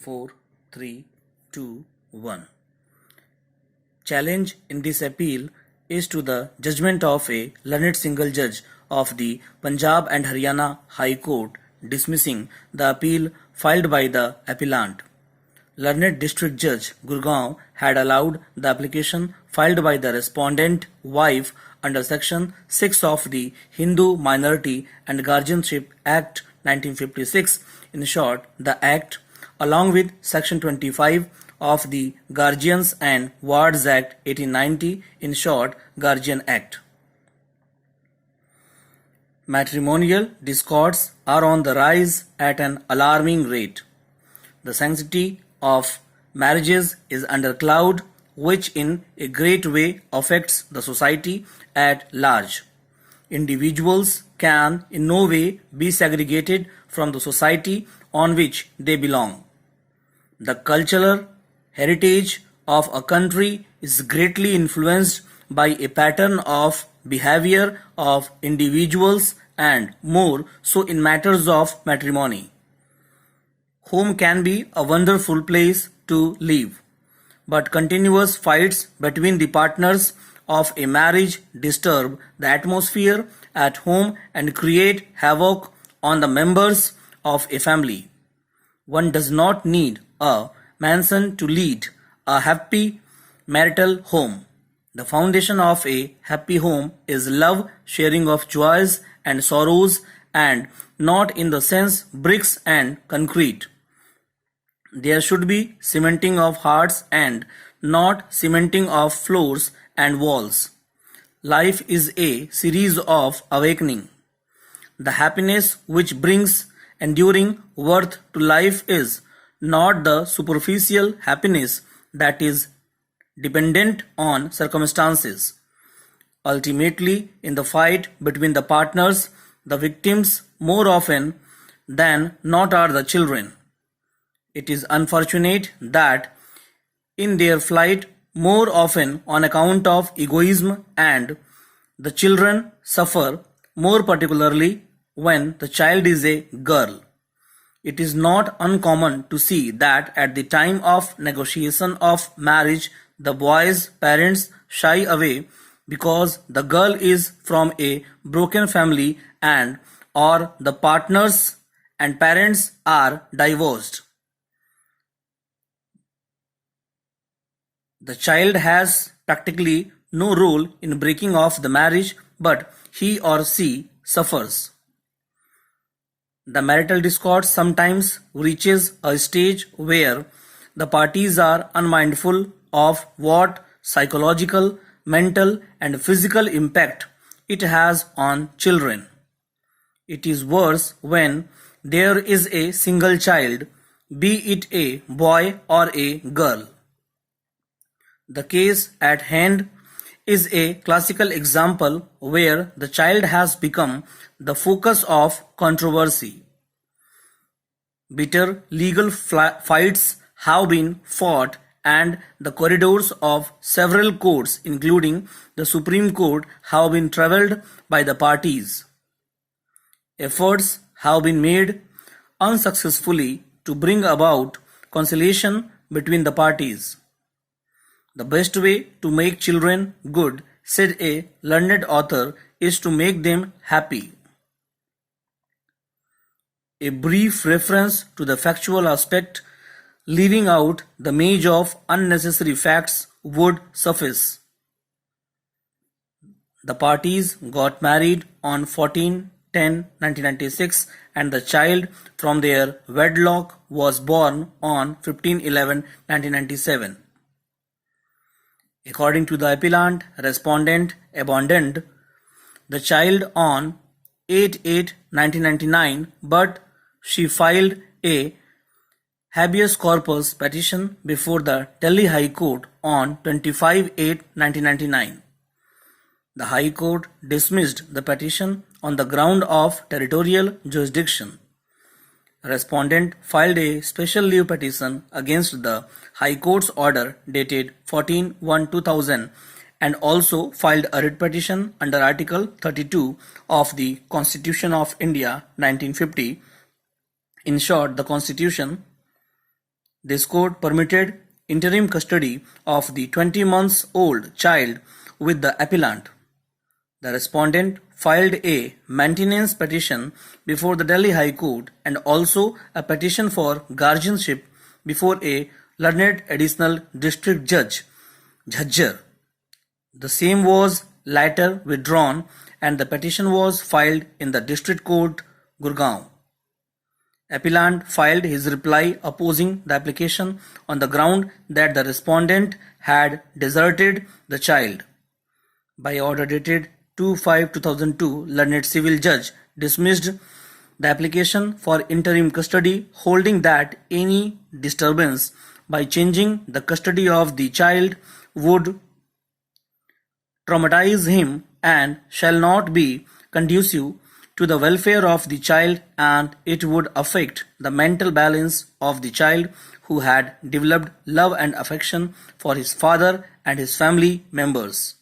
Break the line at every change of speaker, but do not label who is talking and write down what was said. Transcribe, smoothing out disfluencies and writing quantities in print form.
4, 3, 2, 1. Challenge in this appeal is to the judgment of a learned single judge of the Punjab and Haryana High Court dismissing the appeal filed by the appellant. Learned District Judge Gurgaon had allowed the application filed by the respondent wife under Section 6 of the Hindu Minority and Guardianship Act 1956, in short, the Act, along with Section 25 of the Guardians and Wards Act 1890, in short, Guardian Act. Matrimonial discords are on the rise at an alarming rate. The sanctity of marriages is under cloud, which in a great way affects the society at large. Individuals can in no way be segregated from the society on which they belong. The cultural heritage of a country is greatly influenced by a pattern of behavior of individuals and more so in matters of matrimony. Home can be a wonderful place to live, but continuous fights between the partners of a marriage disturb the atmosphere at home and create havoc on the members of a family. One does not need a mansion to lead a happy marital home. The foundation of a happy home is love, sharing of joys and sorrows, and not in the sense bricks and concrete. There should be cementing of hearts and not cementing of floors and walls. Life is a series of awakening. The happiness which brings enduring worth to life is not the superficial happiness that is dependent on circumstances. Ultimately, in the fight between the partners, the victims more often than not are the children. It is unfortunate that in their flight more often on account of egoism and the children suffer, more particularly when the child is a girl. It is not uncommon to see that at the time of negotiation of marriage, the boy's parents shy away because the girl is from a broken family and or the partners and parents are divorced. The child has practically no role in breaking off the marriage, but he or she suffers. The marital discord sometimes reaches a stage where the parties are unmindful of what psychological, mental, and physical impact it has on children. It is worse when there is a single child, be it a boy or a girl. The case at hand is a classical example where the child has become the focus of controversy. Bitter legal fights have been fought and the corridors of several courts, including the Supreme Court, have been travelled by the parties. Efforts have been made unsuccessfully to bring about conciliation between the parties. The best way to make children good, said a learned author, is to make them happy. A brief reference to the factual aspect, leaving out the maze of unnecessary facts, would suffice. The parties got married on 14/10/1996 and the child from their wedlock was born on 15/11/1997. According to the appellant, respondent abandoned the child on 8/8/1999, but she filed a habeas corpus petition before the Delhi High Court on 25/8/1999. The High Court dismissed the petition on the ground of territorial jurisdiction. Respondent filed a special leave petition against the High Court's order dated 14/1/2000 and also filed a writ petition under Article 32 of the Constitution of India 1950. In short, the Constitution This court permitted interim custody of the 20 months old child with the appellant. The respondent filed a maintenance petition before the Delhi High Court and also a petition for guardianship before a learned additional district judge, Jhajjar. The same was later withdrawn and the petition was filed in the District Court, Gurgaon. Appellant filed his reply opposing the application on the ground that the respondent had deserted the child. By order dated 2/5/2002, learned civil judge dismissed the application for interim custody, holding that any disturbance by changing the custody of the child would traumatize him and shall not be conducive to the welfare of the child, and it would affect the mental balance of the child who had developed love and affection for his father and his family members.